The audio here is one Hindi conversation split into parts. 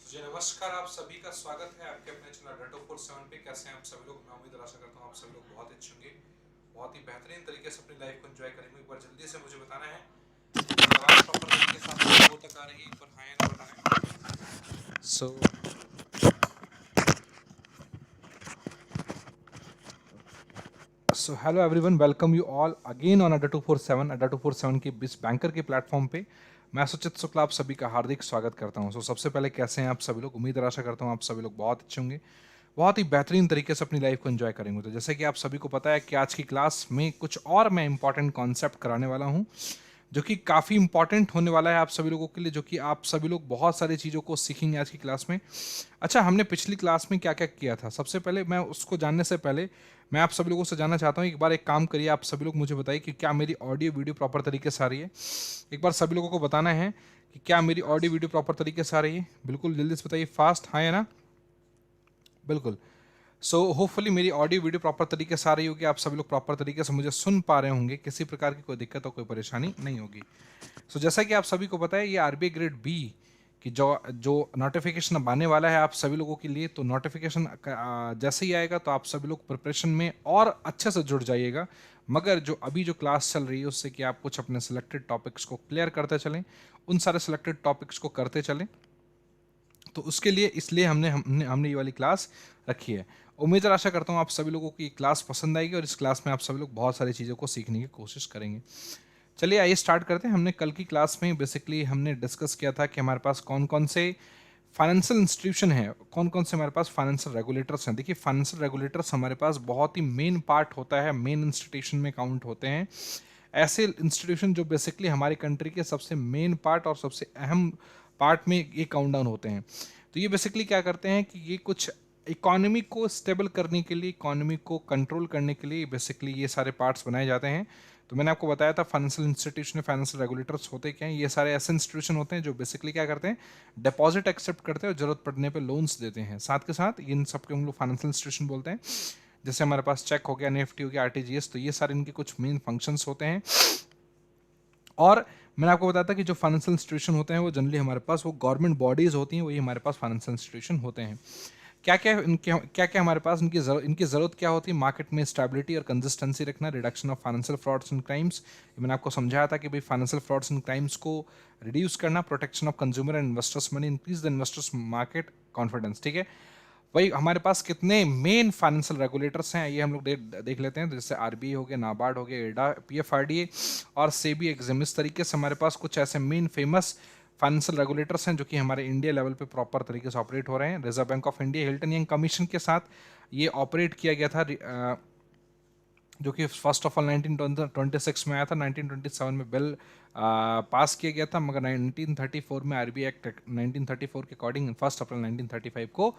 जी नमस्कार, आप सभी का स्वागत है आपके अपने चैनल Reto47 पे। कैसे हैं आप सभी लोग? मैं उम्मीद और आशा करता हूँ आप सभी लोग बहुत अच्छे होंगे, बहुत ही बेहतरीन तरीके से अपनी लाइफ को एंजॉय करेंगे। एक बार जल्दी से मुझे बताना है मेरी आवाज़ प्रॉपर तरीके से आप लोगों तक आ रही है, एक बार हाँ या ना बताना है। So hello everyone, welcome you all again on अड्डा 247 की बिस बैंकर के प्लेटफॉर्म पे। मैं सुचित शुक्ला आप सभी का हार्दिक स्वागत करता हूं। सबसे पहले कैसे हैं आप सभी लोग? उम्मीद और आशा करता हूं आप सभी लोग बहुत अच्छे होंगे, बहुत ही बेहतरीन तरीके से अपनी लाइफ को एंजॉय करेंगे। तो जैसे कि आप सभी को पता है कि आज की क्लास में कुछ और मैं इंपॉर्टेंट कॉन्सेप्ट कराने वाला हूं, जो कि काफ़ी इंपॉर्टेंट होने वाला है आप सभी लोगों के लिए, जो कि आप सभी लोग बहुत सारी चीज़ों को सीखेंगे आज की क्लास में। अच्छा, हमने पिछली क्लास में क्या क्या किया था? सबसे पहले मैं उसको जानने से पहले मैं आप सभी लोगों से जानना चाहता हूँ, एक बार एक काम करिए, आप सभी लोग मुझे बताइए कि क्या मेरी ऑडियो वीडियो प्रॉपर तरीके से आ रही है। एक बार सभी लोगों को बताना है कि क्या मेरी ऑडियो वीडियो प्रॉपर तरीके से आ रही है। बिल्कुल जल्दी से बताइए, फास्ट, हाँ या ना? बिल्कुल। सो होपफुली मेरी ऑडियो वीडियो प्रॉपर तरीके से आ रही होगी, आप सभी लोग प्रॉपर तरीके से मुझे सुन पा रहे होंगे, किसी प्रकार की कोई दिक्कत और कोई परेशानी नहीं होगी। जैसा कि आप सभी को पता है, ये आरबीआई ग्रेड बी की जो जो नोटिफिकेशन अब आने वाला है आप सभी लोगों के लिए, तो नोटिफिकेशन जैसे ही आएगा तो आप सभी लोग प्रिपरेशन में और अच्छे से जुड़ जाइएगा। मगर जो अभी जो क्लास चल रही है उससे कि आप कुछ अपने सिलेक्टेड टॉपिक्स को क्लियर करते चलें, उन सारे सिलेक्टेड टॉपिक्स को करते चलें। तो उसके लिए इसलिए हमने हमने हमने ये वाली क्लास रखी है। उम्मीद और आशा करता हूँ आप सभी लोगों को ये क्लास पसंद आएगी और इस क्लास में आप सभी लोग बहुत सारी चीज़ों को सीखने की कोशिश करेंगे। चलिए आइए स्टार्ट करते हैं। हमने कल की क्लास में बेसिकली हमने डिस्कस किया था कि हमारे पास कौन कौन से फाइनेंशियल इंस्टीट्यूशन है, कौन कौन से हमारे पास फाइनेंशियल रेगुलेटर्स हैं। देखिए, फाइनेंशियल रेगुलेटर्स हमारे पास बहुत ही मेन पार्ट होता है, मेन इंस्टीट्यूशन में काउंट होते हैं। ऐसे इंस्टीट्यूशन जो बेसिकली हमारी कंट्री के सबसे मेन पार्ट और सबसे अहम पार्ट में ये काउंट डाउन होते हैं। तो ये बेसिकली क्या करते हैं कि ये कुछ इकोनॉमी को स्टेबल करने के लिए, इकोनॉमी को कंट्रोल करने के लिए बेसिकली ये सारे पार्ट्स बनाए जाते हैं। तो मैंने आपको बताया था फाइनेंशियल इंस्टीट्यूशन, फाइनेंशियल रेगुलेटर्स होते क्या हैं। ये सारे ऐसे इंस्टीट्यूशन होते हैं जो बेसिकली क्या करते हैं, डिपॉजिट एक्सेप्ट करते हैं और जरूरत पड़ने पे लोन्स देते हैं। साथ के साथ इन सबके हम लोग फाइनेंशियल इंस्टीट्यूशन बोलते हैं। जैसे हमारे पास चेक हो गया, निफ्टी हो गया, आरटीजीएस, तो ये सारे इनके कुछ मेन फंक्शंस होते हैं। और मैंने आपको बताया था कि जो फाइनेंशियल इंस्टीट्यूशन होते हैं वो जनरली हमारे पास वो गवर्नमेंट बॉडीज होती हैं, वही हमारे पास फाइनेंशियल इंस्टीट्यूशन होते हैं। क्या क्या हमारे पास इनकी ज़रूरत क्या होती है? मार्केट में स्टेबिलिटी और कंसिस्टेंसी रखना, reduction of financial frauds and crimes. मैंने आपको समझाया था कि भाई फाइनेंशियल फ्रॉड्स एंड क्राइम्स को रिड्यूस करना, protection of consumer and investors money, increase the investors market confidence. ठीक है, वही हमारे पास कितने मेन फाइनेंशियल रेगुलेटर्स हैं ये हम लोग देख लेते हैं। जैसे आरबीआई हो गया, नाबार्ड हो गया, एडा, पीएफआरडीए और सेबी एग्जिम। इस तरीके से हमारे पास कुछ ऐसे मेन फेमस फाइनेंशियल रेगुलेटर्स हैं जो कि हमारे इंडिया लेवल पे प्रॉपर तरीके से ऑपरेट हो रहे हैं। Reserve bank of India Hilton young commission के साथ ये ऑपरेट किया गया था, जो कि फर्स्ट ऑफ ऑल 1926 में आया था। 1927 में बिल पास किया गया था, मगर 1934 में आरबीआई एक्ट 1934 के अकॉर्डिंग 1 अप्रैल 1935 को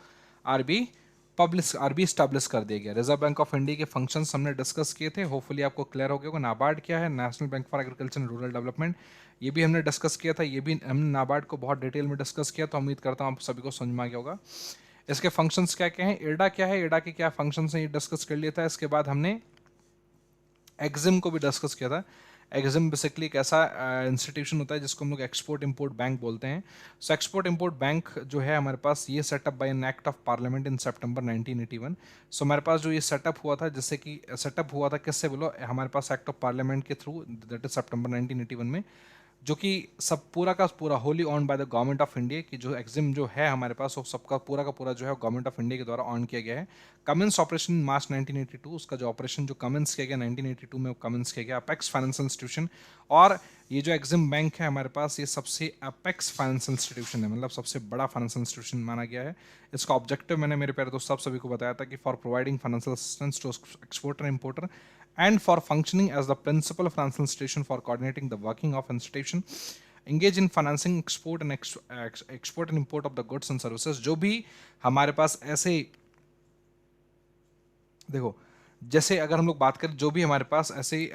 आरबी स्टैब्लिश कर दिया गया। रिजर्व बैंक ऑफ इंडिया के फंक्शंस हमने डिस्कस किए थे, होपफुली आपको क्लियर हो गया होगा। नाबार्ड क्या है? National bank for agriculture and rural development, ये भी हमने डिस्कस किया था। ये भी हमने नाबार्ड को बहुत डिटेल में डिस्कस किया, तो उम्मीद करता हूँ आप सभी को समझ में आ गया होगा। इसके फंक्शंस क्या क्या हैं, एडा क्या है, एडा के क्या फंक्शंस हैं, ये डिस्कस कर लिया था। इसके बाद हमने एग्जिम को भी डिस्कस किया था। एग्जिम बेसिकली एक ऐसा इंस्टीट्यूशन होता है जिसको हम लोग एक्सपोर्ट इंपोर्ट बैंक बोलते हैं। एक्सपोर्ट इंपोर्ट बैंक जो है हमारे पास, ये set up by an act of parliament in सितंबर 1981। हमारे पास जो ये सेटअप हुआ था, जिससे कि सेटअप हुआ था किससे बोलो, हमारे पास एक्ट ऑफ पार्लियामेंट के थ्रू, दैट इज सितंबर 1981 में, जो कि सब पूरा का पूरा wholly on by the government of India की जो एग्जिम जो है हमारे पास, वो सबका पूरा का पूरा जो है गवर्नमेंट ऑफ इंडिया के द्वारा ऑन किया गया है। कमेंस ऑपरेशन मार्च 1982, उसका जो ऑपरेशन जो कमेंस किया गया 1982 में, वो कमेंस किया गया। अपेक्स फाइनेंशियल इंस्टीट्यूशन, और ये जो एग्जिम बैंक है हमारे पास, ये सबसे अपेक्स फाइनेंशियल इंस्टीट्यूशन है, मतलब सबसे बड़ा फाइनेंशियल इंस्टीट्यूशन माना गया है। इसका ऑब्जेक्टिव मैंने मेरे प्यारे दोस्तों आप सभी को बताया था कि for providing financial assistance to exporter importer and for functioning as the principal financial institution for coordinating the working of institution, engage in financing export and import of the goods and services। जो भी हमारे पास ऐसे, देखो, जैसे अगर हम लोग बात करें, जो भी हमारे पास ऐसे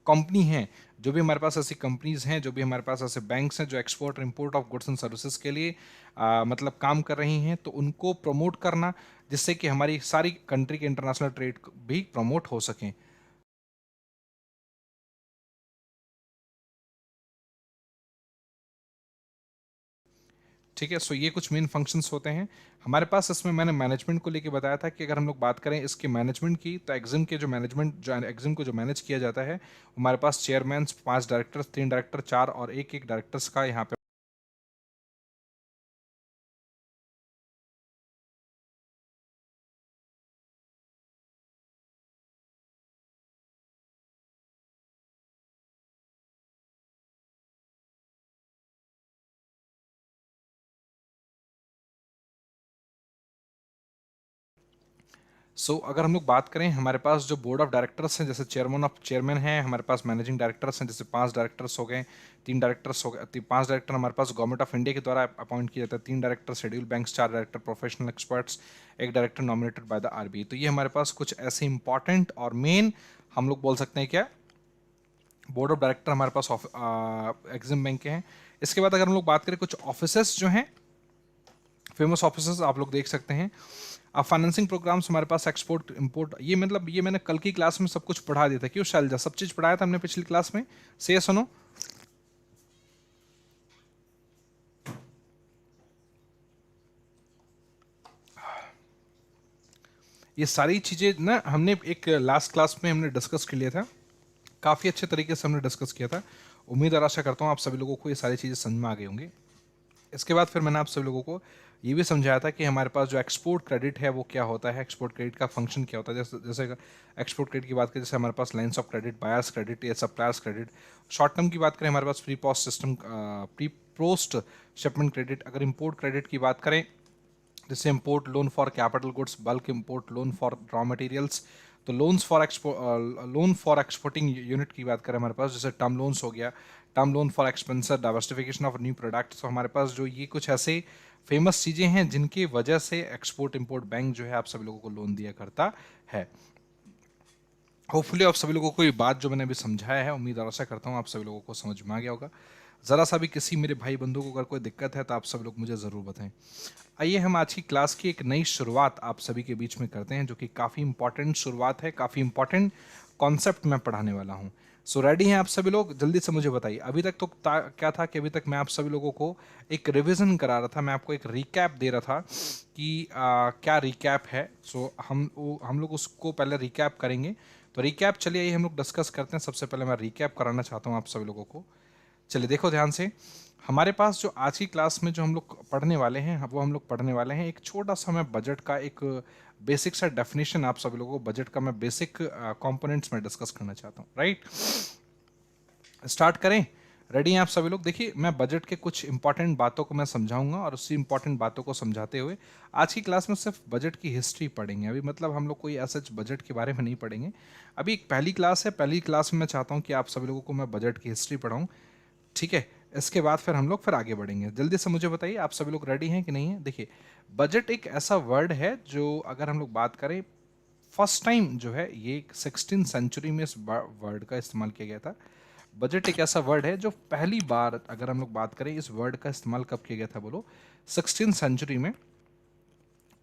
कंपनी हैं, जो भी हमारे पास ऐसी कंपनीज हैं, जो भी हमारे पास ऐसे बैंक्स हैं जो एक्सपोर्ट और import of goods and services के लिए मतलब काम कर रही हैं, तो उनको प्रमोट करना, जिससे कि हमारी सारी कंट्री के इंटरनेशनल ट्रेड भी प्रमोट हो सकें। ठीक है। सो ये कुछ मेन फंक्शंस होते हैं हमारे पास। इसमें मैंने मैनेजमेंट को लेके बताया था कि अगर हम लोग बात करें इसके मैनेजमेंट की, तो एग्जिम के जो मैनेजमेंट, जो एग्जिम को जो मैनेज किया जाता है, हमारे पास चेयरमैन, 5 डायरेक्टर्स, 3 डायरेक्टर, 4 और एक डायरेक्टर्स का यहाँ पे। अगर हम लोग बात करें, हमारे पास जो बोर्ड ऑफ डायरेक्टर्स हैं, जैसे चेयरमैन हैं, हमारे पास मैनेजिंग डायरेक्टर्स हैं, जैसे 5 डायरेक्टर्स हो गए, 3 डायरेक्टर्स हो गए, 5 डायरेक्टर हमारे पास गवर्नमेंट ऑफ इंडिया के द्वारा अपॉइंट किया जाता है, 3 director schedule banks, 4 director professional experts, एक director nominated by the RBI. तो ये हमारे पास कुछ ऐसे इंपॉर्टेंट और मेन, हम लोग बोल सकते हैं क्या, बोर्ड ऑफ डायरेक्टर हमारे पास एग्जिम बैंक के हैं। इसके बाद अगर हम लोग बात करें कुछ ऑफिसर्स जो हैं, फेमस ऑफिसर्स आप लोग देख सकते हैं। अब फाइनेंसिंग प्रोग्राम्स हमारे पास एक्सपोर्ट इंपोर्ट, ये मतलब ये मैंने कल की क्लास में सब कुछ पढ़ा दिया था। क्यों शैलजा, सब चीज पढ़ाया था हमने पिछली क्लास में, से सुनो। ये सारी चीजें ना हमने एक लास्ट क्लास में हमने डिस्कस कर लिया था, काफी अच्छे तरीके से हमने डिस्कस किया था। उम्मीद और आशा करता हूँ आप सभी लोगों को ये सारी चीजें समझ में आ गई होंगी। इसके बाद फिर मैंने आप सभी लोगों को ये भी समझाया था कि हमारे पास जो एक्सपोर्ट क्रेडिट है वो क्या होता है, एक्सपोर्ट क्रेडिट का फंक्शन क्या होता है। जैसे एक्सपोर्ट क्रेडिट की बात करें, जैसे हमारे पास lines of credit, buyers credit या सप्लायर्स क्रेडिट। शॉर्ट टर्म की बात करें, हमारे पास प्री पोस्ट शिपमेंट क्रेडिट। अगर इम्पोर्ट क्रेडिट की बात करें, जैसे import loan for capital goods, bulk import loan for raw materials. तो लोन फॉर एक्सपोर्टिंग यूनिट की बात करें हमारे पास, जैसे टर्म लोन्स हो गया, term loan for एक्सपेंसर, diversification of new product. तो हमारे पास जो ये कुछ ऐसे फेमस चीज़ें हैं जिनकी वजह से एक्सपोर्ट इम्पोर्ट बैंक जो है आप सभी लोगों को लोन दिया करता है। होपफुली आप सभी लोगों को ये बात जो मैंने अभी समझाया है, उम्मीद और आशा करता हूँ आप सभी लोगों को समझ में आ गया होगा। ज़रा सा भी किसी मेरे भाई बंधु को अगर कोई दिक्कत है तो आप सब लोग मुझे ज़रूर बताएं। आइए हम आज की क्लास की एक नई शुरुआत आप सभी के बीच में करते हैं, जो कि काफ़ी इंपॉर्टेंट शुरुआत है, काफ़ी इंपॉर्टेंट कॉन्सेप्ट मैं पढ़ाने वाला हूँ। सो रेडी हैं आप सभी लोग? जल्दी से मुझे बताइए। अभी तक तो क्या था कि अभी तक मैं आप सभी लोगों को एक रिविजन करा रहा था, मैं आपको एक रिकैप दे रहा था कि क्या रिकैप है। सो हम लोग उसको पहले रिकैप करेंगे। तो रिकैप चलिए आइए हम लोग डिस्कस करते हैं। सबसे पहले मैं रिकैप कराना चाहता हूँ आप सभी लोगों को। चलिए देखो ध्यान से, हमारे पास जो आज की क्लास में जो हम लोग पढ़ने वाले हैं, वो हम लोग पढ़ने वाले हैं एक छोटा सा, मैं बजट का एक बेसिक सा डेफिनेशन आप सभी लोगों को, बजट का मैं बेसिक कंपोनेंट्स में डिस्कस करना चाहता हूँ। राइट, स्टार्ट करें? रेडी हैं आप सभी लोग? देखिए, मैं बजट के कुछ इंपॉर्टेंट बातों को मैं समझाऊंगा और उसी इंपॉर्टेंट बातों को समझाते हुए आज की क्लास में सिर्फ बजट की हिस्ट्री पढ़ेंगे। अभी मतलब हम लोग कोई ऐसा बजट के बारे में नहीं पढ़ेंगे। अभी एक पहली क्लास है, पहली क्लास में मैं चाहता हूँ कि आप सभी लोगों को मैं बजट की हिस्ट्री पढ़ाऊँ। ठीक है, इसके बाद फिर हम लोग फिर आगे बढ़ेंगे। जल्दी से मुझे बताइए आप सभी लोग रेडी हैं कि नहीं है। देखिए, बजट एक ऐसा वर्ड है जो अगर हम लोग बात करें, फर्स्ट टाइम जो है ये 16 सेंचुरी में इस वर्ड का इस्तेमाल किया गया था। बजट एक ऐसा वर्ड है जो पहली बार, अगर हम लोग बात करें, इस वर्ड का इस्तेमाल कब किया गया था बोलो? 16 सेंचुरी में।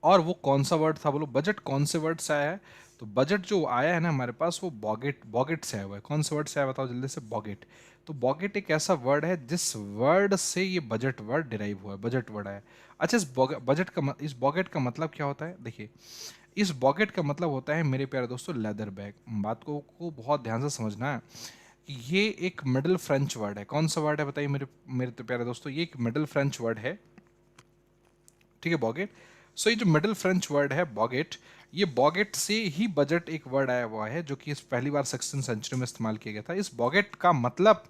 और वो कौन सा वर्ड था बोलो? बजट कौन से वर्ड से आया है? तो बजट जो आया है ना हमारे पास, वो बॉगेट से आया हुआ है। कौन से वर्ड से आया बताओ जल्दी से? बॉगेट। तो बॉगेट एक ऐसा वर्ड है जिस वर्ड से ये बजट वर्ड डिराइव हुआ है, बजट वर्ड आया। अच्छा, इस बॉगेट का मतलब क्या होता है? देखिए, इस बॉगेट का मतलब होता है मेरे प्यारे दोस्तों, लेदर बैग। बात को बहुत ध्यान से समझना है कि ये एक मिडिल फ्रेंच वर्ड है। कौन सा वर्ड है बताइए मेरे मेरे तो प्यारे दोस्तों? ये एक मिडिल फ्रेंच वर्ड है। ठीक है, बॉगेट। सो ये जो मिडिल फ्रेंच वर्ड है बॉगेट, ये बॉगेट से ही बजट एक वर्ड आया हुआ है, जो कि इस पहली बार 16 सेंचुरी में इस्तेमाल किया गया था। इस बॉगेट का मतलब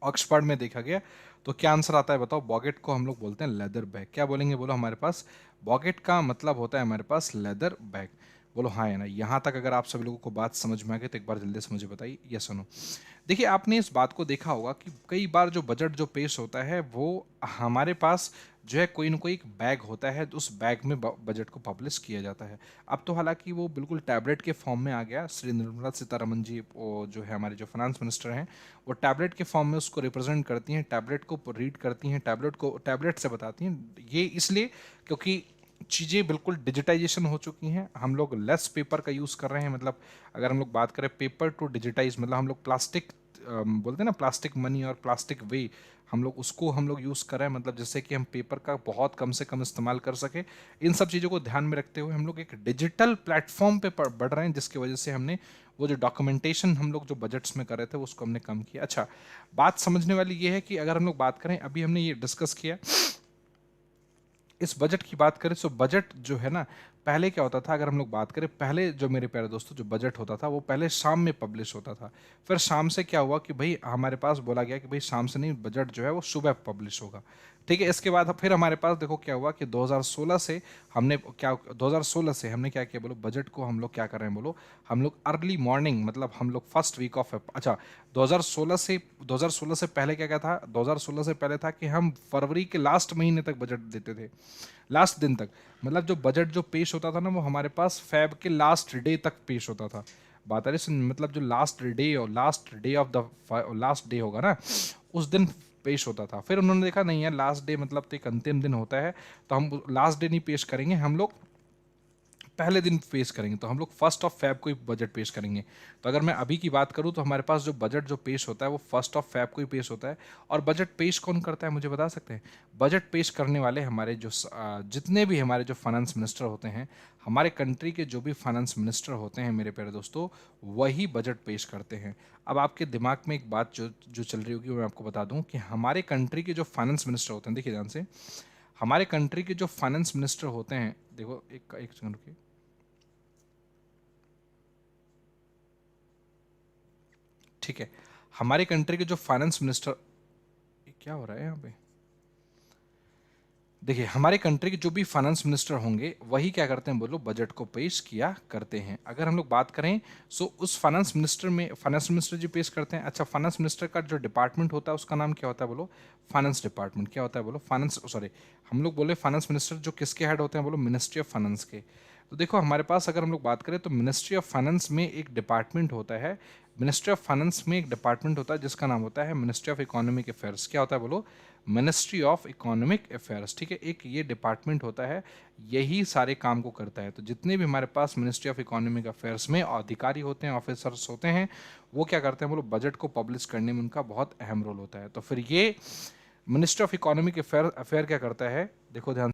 ऑक्सफोर्ड में देखा गया, तो क्या आंसर आता है बताओ? बॉगेट को हम लोग बोलते हैं लेदर बैग। क्या बोलेंगे बोलो हमारे पास? बॉगेट का मतलब होता है हमारे पास लेदर बैग। बोलो हाँ या ना? यहाँ तक अगर आप सभी लोगों को बात समझ में आ गई तो एक बार जल्दी से मुझे बताइए ये सुनो। देखिए, आपने इस बात को देखा होगा कि कई बार जो बजट जो पेश होता है, वो हमारे पास जो है कोई ना कोई एक बैग होता है, तो उस बैग में बजट को पब्लिश किया जाता है। अब तो हालांकि वो बिल्कुल टैबलेट के फॉर्म में आ गया। श्री निर्मला सीतारमन जी, वो जो है हमारे जो फाइनेंस मिनिस्टर हैं, वो टैबलेट के फॉर्म में उसको रिप्रेजेंट करती हैं, टैबलेट को रीड करती हैं, टैबलेट से बताती हैं। ये इसलिए क्योंकि चीज़ें बिल्कुल डिजिटाइजेशन हो चुकी हैं। हम लोग लेस पेपर का यूज़ कर रहे हैं। मतलब अगर हम लोग बात करें पेपर टू डिजिटाइज, मतलब हम लोग प्लास्टिक बोलते हैं ना, प्लास्टिक मनी और प्लास्टिक वे, हम लोग उसको हम लोग यूज़ करें, मतलब जिससे कि हम पेपर का बहुत कम से कम इस्तेमाल कर सकें। इन सब चीज़ों को ध्यान में रखते हुए हम लोग एक डिजिटल प्लेटफॉर्म पे बढ़ रहे हैं, जिसकी वजह से हमने वो जो डॉक्यूमेंटेशन हम लोग जो बजट्स में कर रहे थे उसको हमने कम किया। अच्छा, बात समझने वाली ये है कि अगर हम लोग बात करें, अभी हमने ये डिस्कस किया, इस बजट की बात करें तो बजट जो है ना, पहले क्या होता था, अगर हम लोग बात करें, पहले जो मेरे प्यारे दोस्तों जो बजट होता था वो पहले शाम में पब्लिश होता था। फिर शाम से क्या हुआ कि भाई हमारे पास बोला गया कि भाई शाम से नहीं, बजट जो है वो सुबह पब्लिश होगा। ठीक है, इसके बाद फिर हमारे पास देखो क्या हुआ कि 2016 से हमने क्या 2016 से हमने क्या किया बोलो, बजट को हम लोग क्या कर रहे हैं बोलो, हम लोग अर्ली मॉर्निंग, मतलब हम लोग फर्स्ट वीक ऑफ, अच्छा 2016 से पहले क्या क्या था, 2016 से पहले था कि हम फरवरी के लास्ट महीने तक बजट देते थे, लास्ट दिन तक। मतलब जो बजट जो पेश होता था ना, वो हमारे पास फैब के लास्ट डे तक पेश होता था। बात आ रही सुन, मतलब जो last day of the last day होगा ना, उस दिन पेश होता था। फिर उन्होंने देखा नहीं है, लास्ट डे मतलब तो एक अंतिम दिन होता है, तो हम लास्ट डे नहीं पेश करेंगे, हम लोग पहले दिन पेश करेंगे, तो हम लोग फर्स्ट ऑफ फैब को ही बजट पेश करेंगे। तो अगर मैं अभी की बात करूं तो हमारे पास जो बजट जो पेश होता है वो फर्स्ट ऑफ फैब को ही पेश होता है। और बजट पेश कौन करता है मुझे बता सकते हैं? बजट पेश करने वाले हमारे जो जितने भी हमारे जो फाइनेंस मिनिस्टर होते हैं, हमारे कंट्री के जो भी फाइनेंस मिनिस्टर होते हैं मेरे प्यारे दोस्तों, वही बजट पेश करते हैं। अब आपके दिमाग में एक बात जो जो चल रही होगी वो मैं आपको बता दूं कि हमारे कंट्री के जो फाइनेंस मिनिस्टर होते हैं, देखिए ध्यान से, हमारे कंट्री के जो फाइनेंस मिनिस्टर होते हैं, देखो एक एक सेकंड रुकिए। ठीक है, हमारे कंट्री के जो फाइनेंस मिनिस्टर, ये क्या हो रहा है यहाँ पे, देखिए हमारे कंट्री के जो भी फाइनेंस मिनिस्टर होंगे वही क्या करते हैं बोलो, बजट को पेश किया करते हैं। अगर हम लोग बात करें सो उस फाइनेंस मिनिस्टर में, फाइनेंस मिनिस्टर जी पेश करते हैं। अच्छा, फाइनेंस मिनिस्टर का जो डिपार्टमेंट होता है उसका नाम क्या होता है बोलो, फाइनेंस डिपार्टमेंट। क्या होता है बोलो, फाइनेंस, सॉरी, हम लोग बोले फाइनेंस मिनिस्टर जो किसके हेड होते हैं बोलो, मिनिस्ट्री ऑफ फाइनेंस के। तो देखो हमारे पास अगर हम लोग बात करें तो मिनिस्ट्री ऑफ फाइनेंस में एक डिपार्टमेंट होता है, मिनिस्ट्री ऑफ फाइनेंस में एक डिपार्टमेंट होता है जिसका नाम होता है मिनिस्ट्री ऑफ इकोनॉमिक अफेयर्स। क्या होता है बोलो, मिनिस्ट्री ऑफ इकोनॉमिक अफेयर्स। ठीक है, एक ये डिपार्टमेंट होता है, यही सारे काम को करता है। तो जितने भी हमारे पास मिनिस्ट्री ऑफ इकोनॉमिक अफेयर्स में अधिकारी होते हैं, ऑफिसर्स होते हैं, वो क्या करते हैं बोलो, बजट को पब्लिश करने में उनका बहुत अहम रोल होता है। तो फिर ये मिनिस्ट्री ऑफ इकोनॉमिक अफेयर क्या करता है, देखो ध्यान।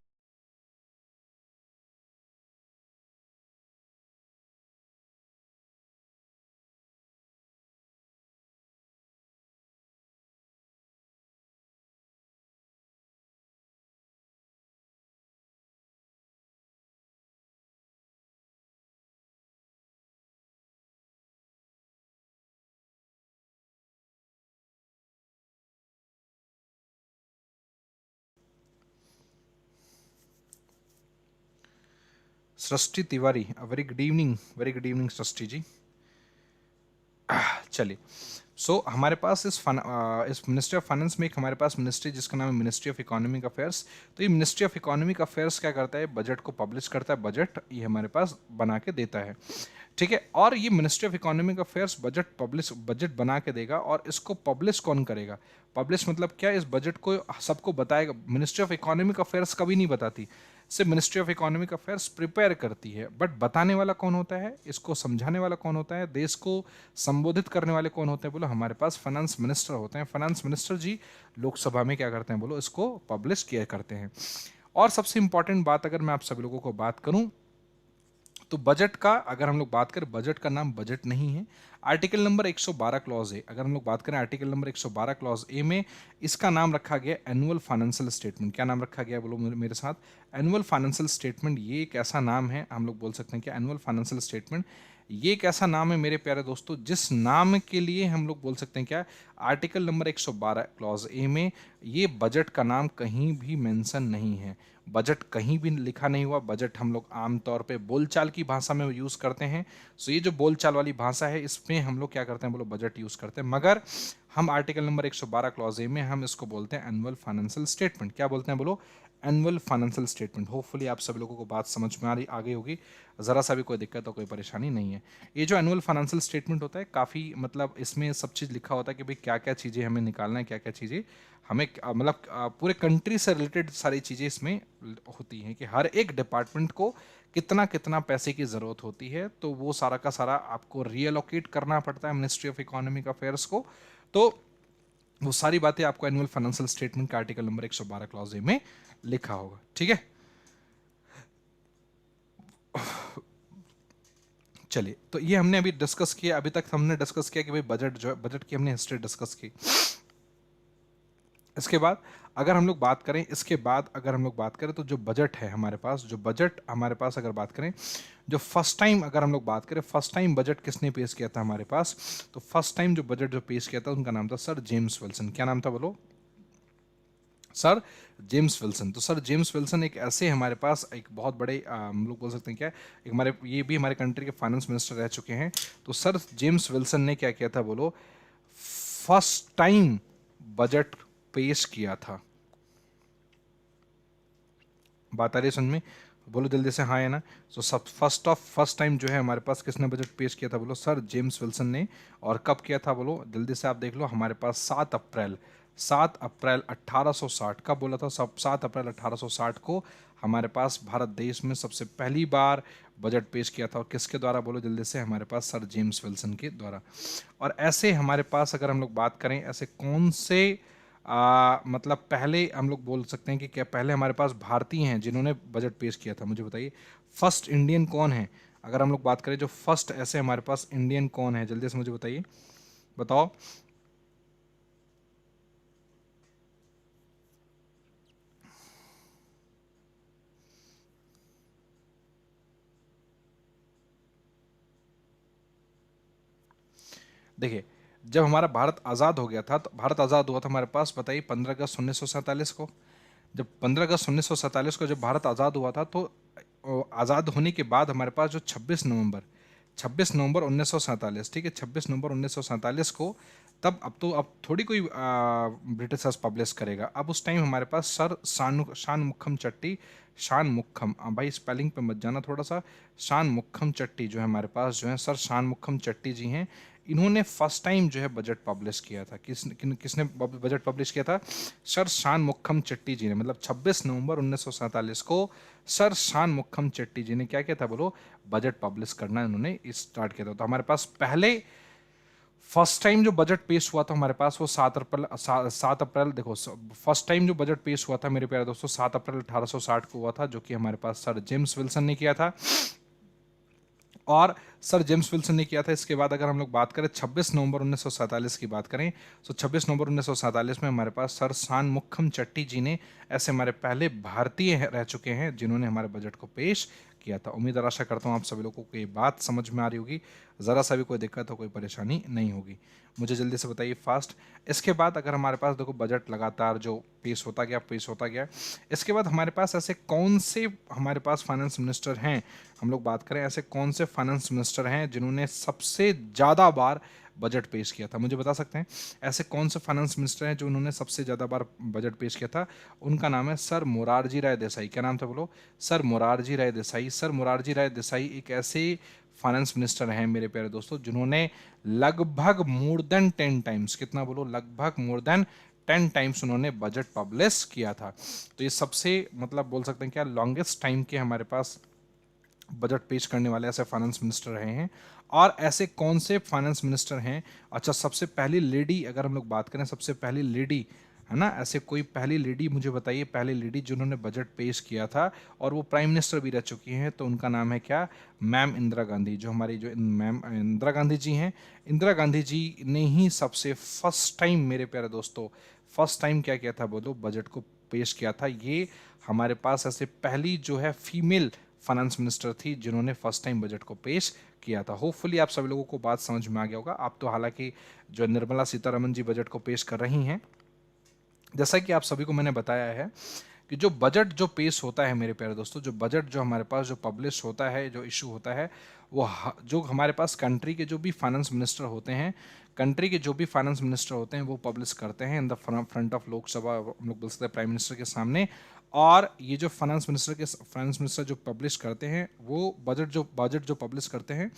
Srishti Tiwari, very good evening, very good evening Srishti ji. चलिए, हमारे पास इस मिनिस्ट्री ऑफ फाइनेंस में एक हमारे पास मिनिस्ट्री जिसका नाम है मिनिस्ट्री ऑफ इकोनॉमिक अफेयर्स। तो ये मिनिस्ट्री ऑफ इकोनॉमिक अफेयर्स क्या करता है, बजट को पब्लिश करता है, बजट ये हमारे पास बना के देता है। ठीक है, और ये ministry of economic affairs budget बना के देगा, और इसको पब्लिश कौन करेगा, पब्लिश मतलब क्या, इस बजट को सबको बताएगा। मिनिस्ट्री ऑफ इकोनॉमिक अफेयर्स कभी नहीं बताती, सिर्फ ministry of economic affairs prepare करती है, बट बताने वाला कौन होता है, इसको समझाने वाला कौन होता है, देश को संबोधित करने वाले कौन होते हैं बोलो, हमारे पास फाइनेंस मिनिस्टर होते हैं। फाइनेंस मिनिस्टर जी लोकसभा में क्या करते हैं बोलो, इसको पब्लिश किया करते हैं। और सबसे इंपॉर्टेंट बात अगर मैं आप सभी लोगों को बात करूं, तो बजट का अगर हम लोग बात करें, बजट का नाम बजट नहीं है, आर्टिकल नंबर 112 क्लॉज ए, अगर हम लोग बात करें आर्टिकल नंबर 112 क्लॉज ए में इसका नाम रखा गया एनुअल फाइनेंशियल स्टेटमेंट। क्या नाम रखा गया बोलो मेरे साथ, एनुअल फाइनेंशियल स्टेटमेंट। ये एक ऐसा नाम है, हम लोग बोल सकते हैं कि एनुअल फाइनेंशियल स्टेटमेंट ये एक ऐसा नाम है मेरे प्यारे दोस्तों, जिस नाम के लिए हम लोग बोल सकते हैं क्या, आर्टिकल नंबर 112 क्लॉज ए में ये बजट का नाम कहीं भी मेंशन नहीं है, बजट कहीं भी लिखा नहीं हुआ। बजट हम लोग आमतौर पे बोलचाल की भाषा में यूज़ करते हैं। सो ये जो बोलचाल वाली भाषा है इसमें हम लोग क्या करते हैं बोलो, बजट यूज़ करते हैं। मगर हम आर्टिकल नंबर 112 क्लॉज ए में हम इसको बोलते हैं एनुअल फाइनेंशियल स्टेटमेंट। क्या बोलते हैं बोलो, एनुअल फाइनेंशियल स्टेटमेंट। होपफुली आप सभी लोगों को बात समझ में आ गई होगी, ज़रा सा भी कोई दिक्कत और कोई परेशानी नहीं है। ये जो एनुअल फाइनेंशियल स्टेटमेंट होता है, काफ़ी मतलब इसमें सब चीज़ लिखा होता है कि भाई क्या क्या चीज़ें हमें निकालना है, क्या क्या चीज़ें हमें मतलब पूरे कंट्री से रिलेटेड सारी चीज़ें इसमें होती हैं कि हर एक डिपार्टमेंट को कितना कितना पैसे की ज़रूरत होती है, तो वो सारा का सारा आपको रीअलोकेट करना पड़ता है मिनिस्ट्री ऑफ इकोनॉमिक अफेयर्स को। तो वो सारी बातें आपको एनुअल फाइनेंशियल स्टेटमेंट के आर्टिकल नंबर 112 क्लॉज ए में लिखा होगा। ठीक है, चलिए, तो ये हमने अभी डिस्कस किया, अभी तक हमने डिस्कस किया कि भाई बजट जो है, बजट की हमने हिस्ट्री डिस्कस की। इसके बाद अगर हम लोग बात करें, इसके बाद अगर हम लोग बात करें तो जो बजट है हमारे पास, जो बजट हमारे पास अगर बात करें, जो फर्स्ट टाइम अगर हम लोग बात करें, फर्स्ट टाइम बजट किसने पेश किया था हमारे पास, तो फर्स्ट टाइम जो बजट जो पेश किया था उनका नाम था सर जेम्स विल्सन। क्या नाम था बोलो? Sir James Wilson. तो सर जेम्स विल्सन एक ऐसे हमारे पास एक बहुत बड़े हम लोग बोल सकते हैं क्या, एक हमारे ये भी हमारे कंट्री के फाइनेंस मिनिस्टर रह चुके हैं। तो सर जेम्स विल्सन ने क्या किया था बोलो? फर्स्ट टाइम बजट पेश किया था। बात आ रही है समझ में? बोलो जल्दी से हाँ या ना। सो सब फर्स्ट टाइम जो है हमारे पास किसने बजट पेश किया था बोलो? सर जेम्स विल्सन ने। और कब किया था बोलो? जल्दी से आप देख लो, हमारे पास 7 अप्रैल 1860। कब बोला था? सब 7 अप्रैल 1860 को हमारे पास भारत देश में सबसे पहली बार बजट पेश किया था। और किसके द्वारा बोलो जल्दी से? हमारे पास सर जेम्स विल्सन के द्वारा। और ऐसे हमारे पास अगर हम लोग बात करें, ऐसे कौन से मतलब पहले हम लोग बोल सकते हैं कि क्या पहले हमारे पास भारतीय हैं जिन्होंने बजट पेश किया था? मुझे बताइए, फर्स्ट इंडियन कौन है? अगर हम लोग बात करें जो फर्स्ट ऐसे हमारे पास इंडियन कौन है, जल्दी से मुझे बताइए, बताओ। देखिए, जब हमारा भारत आज़ाद हो गया था, तो भारत आज़ाद हुआ था हमारे पास, बताइए, 15 अगस्त 1947 को। जब 15 अगस्त 1947 को जब भारत आज़ाद हुआ था, तो आज़ाद होने के बाद हमारे पास जो 26 नवंबर 1947, ठीक है, 26 नवंबर 1947 को, तब अब थोड़ी कोई ब्रिटिशर्स पब्लिश करेगा। अब उस टाइम हमारे पास सर शान मुखम चट्टी, शान मुखम, भाई स्पेलिंग पे मत जाना थोड़ा सा, शान मुखम चट्टी जो है हमारे पास, जो है सर शान मुखम चट्टी जी हैं। इन्होंने फर्स्ट टाइम जो है बजट पब्लिश किया था। किसने बजट पब्लिश किया था? सर शान मुखम चट्टी जी ने। मतलब 26 नवंबर 1947 को सर शान मुखम चट्टी जी ने क्या किया था बोलो? बजट पब्लिश करना इन्होंने स्टार्ट किया था। तो हमारे पास पहले फर्स्ट टाइम जो बजट पेश हुआ था हमारे पास, वो 7 अप्रैल देखो, फर्स्ट टाइम जो बजट पेश हुआ था मेरे प्यारे दोस्तों, 7 अप्रैल 1860 को हुआ था, जो कि हमारे पास सर जेम्स विल्सन ने किया था। और सर जेम्स विल्सन ने किया था। इसके बाद अगर हम लोग बात करें 26 नवंबर 1947 की बात करें, तो 26 नवंबर 1947 में हमारे पास सर शान मुखम चट्टी जी ने, ऐसे हमारे पहले भारतीय रह चुके हैं जिन्होंने हमारे बजट को पेश किया था। उम्मीद और आशा करता हूँ आप सभी लोगों को ये बात समझ में आ रही होगी, ज़रा सा भी कोई दिक्कत हो, कोई परेशानी नहीं होगी। मुझे जल्दी से बताइए फास्ट। इसके बाद अगर हमारे पास देखो बजट लगातार जो पेश होता गया, इसके बाद हमारे पास ऐसे कौन से हमारे पास फाइनेंस मिनिस्टर हैं, हम लोग बात करें ऐसे कौन से फाइनेंस मिनिस्टर हैं जिन्होंने सबसे ज़्यादा बार बजट पेश किया था? मुझे बता सकते हैं ऐसे कौन से फाइनेंस मिनिस्टर हैं जो उन्होंने सबसे ज़्यादा बार बजट पेश किया था? उनका नाम है सर मोरारजी राय देसाई। क्या नाम था बोलो? सर मोरारजी राय देसाई। सर मोरारजी राय देसाई एक ऐसे फाइनेंस मिनिस्टर हैं मेरे प्यारे दोस्तों जिन्होंने लगभग मोर देन 10 टाइम्स, कितना बोलो? लगभग मोर देन 10 टाइम्स उन्होंने बजट पब्लिश किया था। तो ये सबसे मतलब बोल सकते हैं क्या लॉन्गेस्ट टाइम के हमारे पास बजट पेश करने वाले ऐसे फाइनेंस मिनिस्टर रहे हैं। और ऐसे कौन से फाइनेंस मिनिस्टर हैं? अच्छा, सबसे पहली लेडी अगर हम लोग बात करें, सबसे पहली लेडी है ना, ऐसे कोई पहली लेडी मुझे बताइए, पहली लेडी जिन्होंने बजट पेश किया था और वो प्राइम मिनिस्टर भी रह चुकी हैं, तो उनका नाम है क्या? मैम इंदिरा गांधी। जो हमारी जो मैम इंदिरा गांधी जी हैं, इंदिरा गांधी जी ने ही सबसे फर्स्ट टाइम मेरे प्यारे दोस्तों, फर्स्ट टाइम क्या किया था बोलो? बजट को पेश किया था। ये हमारे पास ऐसे पहली जो है फीमेल फाइनेंस मिनिस्टर थी जिन्होंने फर्स्ट टाइम बजट को पेश किया था। होपफुली आप सभी लोगों को बात समझ में आ गया होगा। आप तो हालांकि जो निर्मला सीतारमन जी बजट को पेश कर रही हैं, जैसा कि आप सभी को मैंने बताया है कि जो बजट जो पेश होता है मेरे प्यारे दोस्तों, जो बजट जो हमारे पास जो पब्लिश होता है, जो इशू होता है, वो जो हमारे पास कंट्री के जो भी फाइनेंस मिनिस्टर होते हैं, कंट्री के जो भी फाइनेंस मिनिस्टर होते हैं वो पब्लिश करते हैं in the front of Lok Sabha, हम लोग बोल सकते हैं प्राइम मिनिस्टर के सामने। और ये जो फाइनेंस मिनिस्टर जो पब्लिश करते हैं, वो बजट जो पब्लिश करते हैं,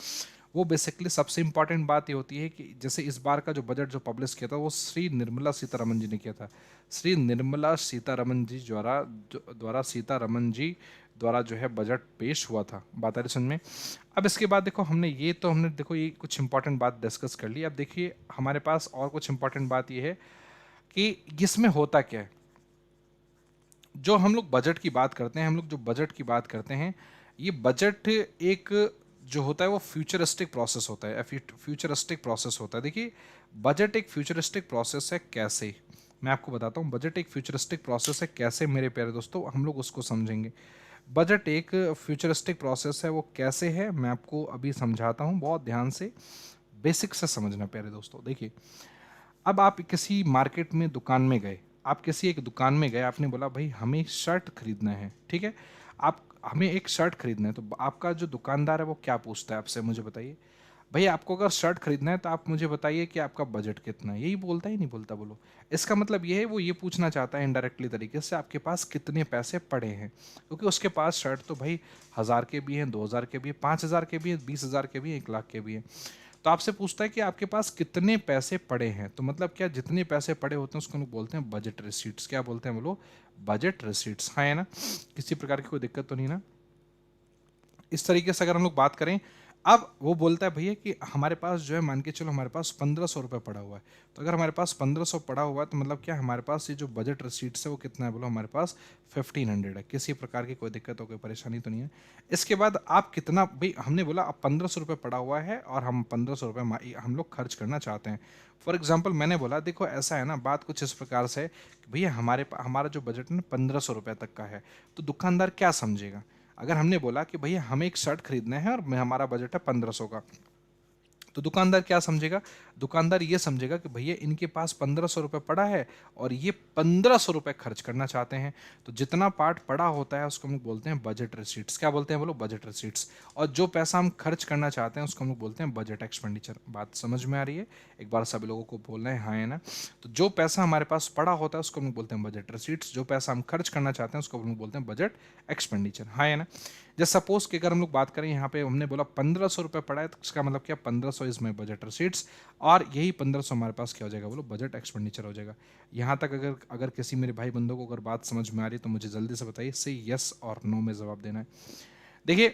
वो बेसिकली सबसे इंपॉर्टेंट बात ये होती है कि जैसे इस बार का जो बजट जो पब्लिश किया था वो श्री निर्मला सीतारमन जी ने किया था। श्री निर्मला सीतारमन जी द्वारा जो है बजट पेश हुआ था। बात आ रही समझ में? अब इसके बाद देखो हमने देखो ये कुछ इंपॉर्टेंट बात डिस्कस कर ली। अब देखिए हमारे पास और कुछ इंपॉर्टेंट बात ये है, कि इसमें होता क्या है। जो हम लोग बजट की बात करते हैं, हम लोग जो बजट की बात करते हैं, ये बजट एक जो होता है वो फ्यूचरिस्टिक प्रोसेस होता है, फ्यूचरिस्टिक प्रोसेस होता है। देखिए, बजट एक फ्यूचरिस्टिक प्रोसेस है। कैसे, मैं आपको बताता हूँ। बजट एक फ्यूचरिस्टिक प्रोसेस है कैसे मेरे प्यारे दोस्तों, हम लोग उसको समझेंगे। बजट एक फ्यूचरिस्टिक प्रोसेस है, वो कैसे है मैं आपको अभी समझाता हूँ। बहुत ध्यान से बेसिक से समझना प्यारे दोस्तों। देखिए, अब आप किसी मार्केट में दुकान में गए, आप किसी एक दुकान में गए, आपने बोला भाई हमें एक शर्ट खरीदना है, ठीक है। आप हमें एक शर्ट खरीदना है, तो आपका जो दुकानदार है वो क्या पूछता है आपसे, मुझे बताइए। भैया आपको अगर शर्ट खरीदना है तो आप मुझे बताइए कि आपका बजट कितना है। यही बोलता ही नहीं बोलता, बोलो। इसका मतलब ये है, वो ये पूछना चाहता है इनडायरेक्टली तरीके से, आपके पास कितने पैसे पड़े हैं। क्योंकि उसके पास शर्ट तो भाई 1000 के भी हैं, 2000 के भी हैं, 5000 के भी हैं, 20,000 के भी हैं, 1 लाख के भी हैं। तो आपसे पूछता है कि आपके पास कितने पैसे पड़े हैं। तो मतलब क्या, जितने पैसे पड़े होते हैं उसको लोग बोलते हैं बजट रिसीट्स। क्या बोलते हैं बोलो, बजट रिसीट्स। हाँ, है ना। किसी प्रकार की कोई दिक्कत तो नहीं ना। इस तरीके से अगर हम लोग बात करें, अब वो बोलता है भैया कि हमारे पास जो है, मान के चलो हमारे पास 1500 रुपये पड़ा हुआ है। तो अगर हमारे पास 1500 पड़ा हुआ है तो मतलब क्या, हमारे पास ये जो बजट रिसीट्स है वो कितना है बोलो, हमारे पास 1500 है। किसी प्रकार की कोई दिक्कत हो, कोई परेशानी तो नहीं है। इसके बाद आप कितना, भाई हमने बोला अब 1500 रुपये पड़ा हुआ है और हम 1500 रुपये हम लोग खर्च करना चाहते हैं। फॉर एग्जाम्पल मैंने बोला देखो ऐसा है ना, बात कुछ इस प्रकार से है कि भैया हमारा जो बजट है ना 1500 रुपये तक का है। तो दुकानदार क्या समझेगा, अगर हमने बोला कि भैया हमें एक शर्ट खरीदना है और हमारा बजट है 1500 का, तो दुकानदार क्या समझेगा, दुकानदार ये समझेगा कि भैया इनके पास 1500 रुपये पड़ा है और ये 1500 रुपये खर्च करना चाहते हैं। तो जितना पार्ट पड़ा होता है उसको हम लोग बोलते हैं बजट रिसीट्स। क्या बोलते हैं बोलो, बजट रिसीट्स। और जो पैसा हम खर्च करना चाहते हैं उसको हम लोग बोलते हैं बजट एक्सपेंडिचर। बात समझ में आ रही है, एक बार सभी लोगों को बोलना है हाँ है ना। तो जो पैसा हमारे पास पड़ा होता है उसको हम लोग बोलते हैं बजट रिसीट्स, जो पैसा हम खर्च करना चाहते हैं उसको हम लोग बोलते हैं बजट एक्सपेंडिचर। हाँ है ना। जैसे सपोज कि अगर हम लोग बात करें, यहाँ पे हमने बोला 1500 रुपये पड़ा है, तो इसका मतलब क्या, 1500 इज माई बजट रिसीट्स, और यही 1500 हमारे पास क्या हो जाएगा बोलो, बजट एक्सपेंडिचर हो जाएगा। यहाँ तक अगर अगर किसी मेरे भाई बंधु को अगर बात समझ में आ रही है तो मुझे जल्दी से बताइए, से यस और नो में जवाब देना है। देखिए,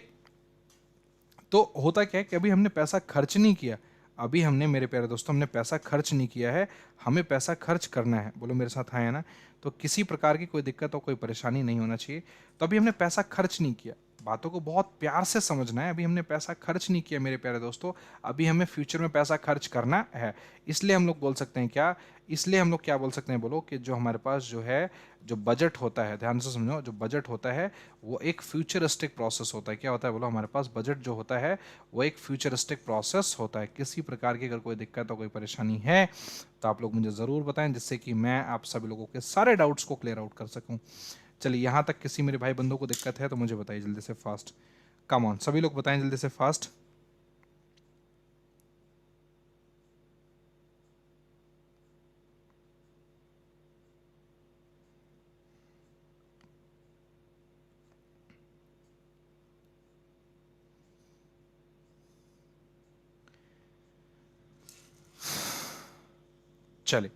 तो होता क्या है कि अभी हमने पैसा खर्च नहीं किया, अभी हमने मेरे प्यारे दोस्तों हमने पैसा खर्च नहीं किया है, हमें पैसा खर्च करना है। बोलो मेरे साथ हाँ है ना। तो किसी प्रकार की कोई दिक्कत और कोई परेशानी नहीं होना चाहिए। तो अभी हमने पैसा खर्च नहीं किया, बातों को बहुत प्यार से समझना है। अभी हमने पैसा खर्च नहीं किया मेरे प्यारे दोस्तों, अभी हमें फ्यूचर में पैसा खर्च करना है। इसलिए हम लोग बोल सकते हैं क्या, इसलिए हम लोग क्या बोल सकते हैं बोलो, कि जो हमारे पास जो है, जो बजट होता है, ध्यान से समझो, जो बजट होता है वो एक फ्यूचरिस्टिक प्रोसेस होता है। क्या होता है बोलो, हमारे पास बजट जो होता है वो एक फ्यूचरिस्टिक प्रोसेस होता है। किसी प्रकार की अगर कोई दिक्कत और कोई परेशानी है तो आप लोग मुझे ज़रूर बताएं, जिससे कि मैं आप सभी लोगों के सारे डाउट्स को क्लियर आउट कर सकूं। चलिए, यहाँ तक किसी मेरे भाई बंधु को दिक्कत है तो मुझे बताइए जल्दी से फास्ट। कम ऑन, सभी लोग बताएं जल्दी से फास्ट। चलिए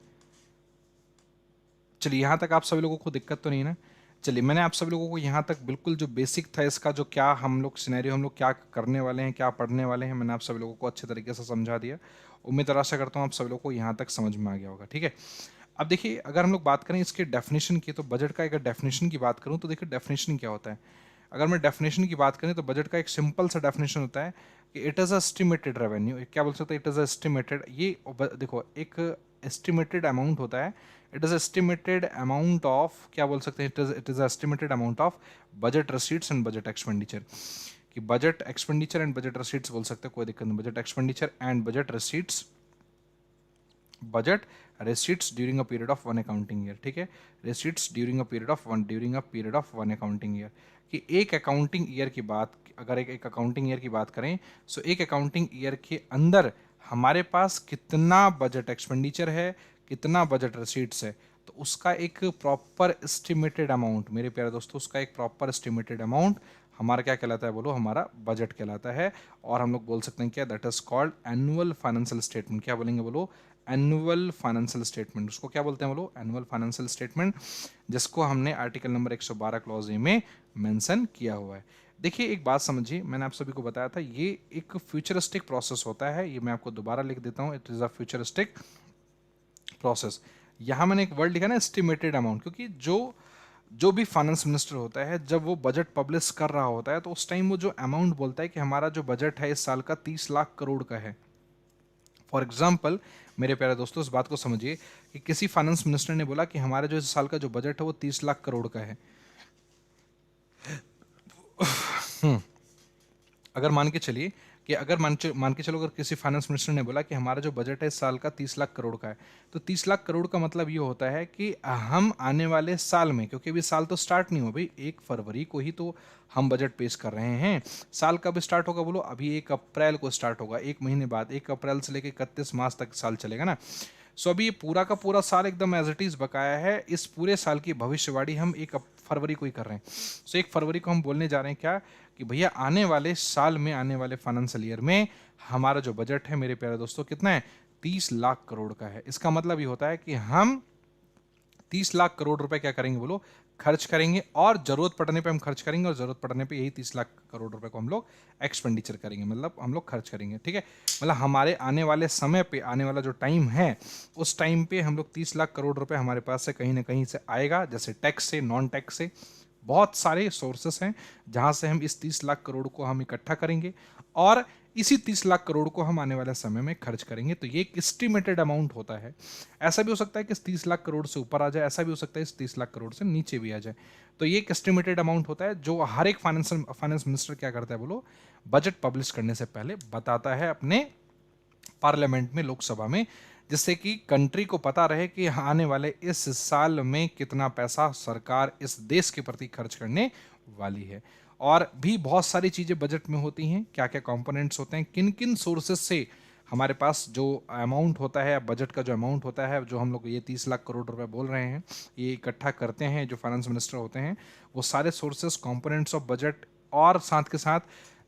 चलिए, यहाँ तक आप सभी लोगों को दिक्कत तो नहीं ना। चलिए, मैंने आप सभी लोगों को यहाँ तक बिल्कुल जो बेसिक था इसका, जो क्या हम लोग सिनेरियो, हम लोग क्या करने वाले हैं, क्या पढ़ने वाले हैं, मैंने आप सभी लोगों को अच्छे तरीके से समझा दिया। उम्मीद और आशा करता हूँ आप सभी लोगों को यहाँ तक समझ में आ गया होगा। ठीक है, अब देखिए, अगर हम लोग बात करें इसके डेफिनेशन की, तो बजट का अगर डेफिनेशन की बात करूँ तो देखिए डेफिनेशन क्या होता है। अगर मैं डेफिनेशन की बात करें तो बजट का एक सिंपल सा डेफिनेशन होता है कि इट इज़ एस्टिमेटेड रेवेन्यू। क्या बोल सकते हैं, इट इज़ एस्टिमेटेड, ये देखो एक एस्टिमेटेड अमाउंट होता है। It is estimated amount of, क्या बोल सकते हैं, it is estimated amount of budget receipts and budget expenditure. कि budget expenditure and budget receipts बोल सकते हैं, कोई दिक्कत नहीं। Budget expenditure and budget receipts, budget receipts during a period of one accounting year. ठीक है, receipts during a period of one accounting year. कि एक अकाउंटिंग ईयर की बात, अगर एक अकाउंटिंग ईयर की बात करें, सो एक अकाउंटिंग ईयर के अंदर हमारे पास कितना बजट एक्सपेंडिचर है, कितना बजट रिसीट्स है, तो उसका एक प्रॉपर एस्टिमेटेड अमाउंट, मेरे प्यारे दोस्तों, उसका एक प्रॉपर एस्टिमेटेड अमाउंट हमारा क्या कहलाता है बोलो, हमारा बजट कहलाता है। और हम लोग बोल सकते हैं क्या, that is called annual financial statement. क्या बोलेंगे बोलो, एनुअल फाइनेंशियल स्टेटमेंट। उसको क्या बोलते हैं बोलो, एनुअल फाइनेंशियल स्टेटमेंट, जिसको हमने आर्टिकल नंबर 112 क्लॉज ए में मेंशन किया हुआ है। देखिए, एक बात समझिए, मैंने आप सभी को बताया था ये एक फ्यूचरिस्टिक प्रोसेस होता है। ये मैं आपको दोबारा लिख देता हूँ, it is a futuristic process. यहाँ मैंने एक वर्ड लिखा ना एस्टिमेटेड अमाउंट, क्योंकि जो भी फाइनेंस मिनिस्टर होता है जब वो बजट पब्लिश कर रहा होता है तो उस टाइम वो जो अमाउंट बोलता है कि हमारा जो बजट है इस साल का 30 लाख करोड़ का है। फॉर एग्जाम्पल मेरे प्यारे दोस्तों, इस बात को समझिए कि किसी फाइनेंस मिनिस्टर ने बोला कि हमारा जो इस साल का जो बजट है वो 30 लाख करोड़ का है। अगर मान के चलिए कि अगर मान के चलो अगर किसी फाइनेंस मिनिस्टर ने बोला कि हमारा जो बजट है इस साल का 30 लाख करोड़ का है, तो 30 लाख करोड़ का मतलब ये होता है कि हम आने वाले साल में, क्योंकि अभी साल तो स्टार्ट नहीं हुआ भाई, 1 फरवरी को ही तो हम बजट पेश कर रहे हैं। साल कब स्टार्ट होगा बोलो? अभी 1 अप्रैल को स्टार्ट होगा, 1 महीने बाद, 1 अप्रैल से लेकर 31 मार्च तक साल चलेगा ना। सो अभी ये पूरा का पूरा साल एकदम एज इट इज बकाया है। इस पूरे साल की भविष्यवाणी हम 1 फरवरी को ही कर रहे हैं। सो 1 फरवरी को हम बोलने जा रहे हैं क्या कि भैया आने वाले साल में, आने वाले फाइनेंशियल ईयर में हमारा जो बजट है मेरे प्यारे दोस्तों कितना है? 30 लाख करोड़ का है। इसका मतलब ये होता है कि हम 30 लाख करोड़ रुपए क्या करेंगे बोलो? खर्च करेंगे, और जरूरत पड़ने पे हम खर्च करेंगे, और जरूरत पड़ने पे यही 30 लाख करोड़ रुपए को हम लोग एक्सपेंडिचर करेंगे, मतलब हम लोग खर्च करेंगे। ठीक है, मतलब हमारे आने वाले समय पे, आने वाला जो टाइम है उस टाइम पे हम लोग 30 लाख करोड़ रुपए हमारे पास से कहीं ना कहीं से आएगा, जैसे टैक्स से, नॉन टैक्स से, बहुत सारे सोर्सेस हैं जहां से हम इस 30 लाख करोड़ को हम इकट्ठा करेंगे और इसी 30 लाख करोड़ को हम आने वाले समय में खर्च करेंगे। तो ये एक एस्टिमेटेड अमाउंट होता है। ऐसा भी हो सकता है कि इस 30 लाख करोड़ से ऊपर आ जाए, ऐसा भी हो सकता है इस 30 लाख करोड़ से नीचे भी आ जाए। तो ये एक एस्टिमेटेड अमाउंट होता है जो हर एक फाइनेंस मिनिस्टर क्या करता है बोलो? बजट पब्लिश करने से पहले बताता है अपने पार्लियामेंट में, लोकसभा में, जिससे कि कंट्री को पता रहे कि आने वाले इस साल में कितना पैसा सरकार इस देश के प्रति खर्च करने वाली है। और भी बहुत सारी चीजें बजट में होती हैं, क्या क्या कंपोनेंट्स होते हैं, किन किन सोर्सेस से हमारे पास जो अमाउंट होता है, बजट का जो अमाउंट होता है, जो हम लोग ये 30 लाख करोड़ रुपए बोल रहे हैं, ये इकट्ठा करते हैं जो फाइनेंस मिनिस्टर होते हैं, वो सारे सोर्सेस, कंपोनेंट्स ऑफ बजट, और साथ के साथ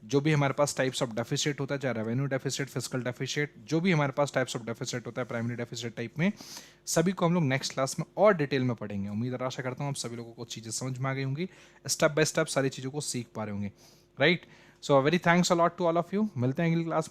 जो भी हमारे पास टाइप्स ऑफ डेफिसिट होता है, चाहे रेवेन्यू डेफिसिट, फिस्कल डेफिसिट, जो भी हमारे पास टाइप्स ऑफ डेफिसिट होता है प्राइमरी डेफिसिट टाइप में, सभी को हम लोग नेक्स्ट क्लास में और डिटेल में पढ़ेंगे। उम्मीद और आशा करता हूँ आप सभी लोगों को चीज़ें समझ में आ गई होंगी, स्टेप बाय स्टेप सारी चीज़ों को सीख पा रहे होंगे, right. So very thanks a lot to all of you. मिलते हैं अगली क्लास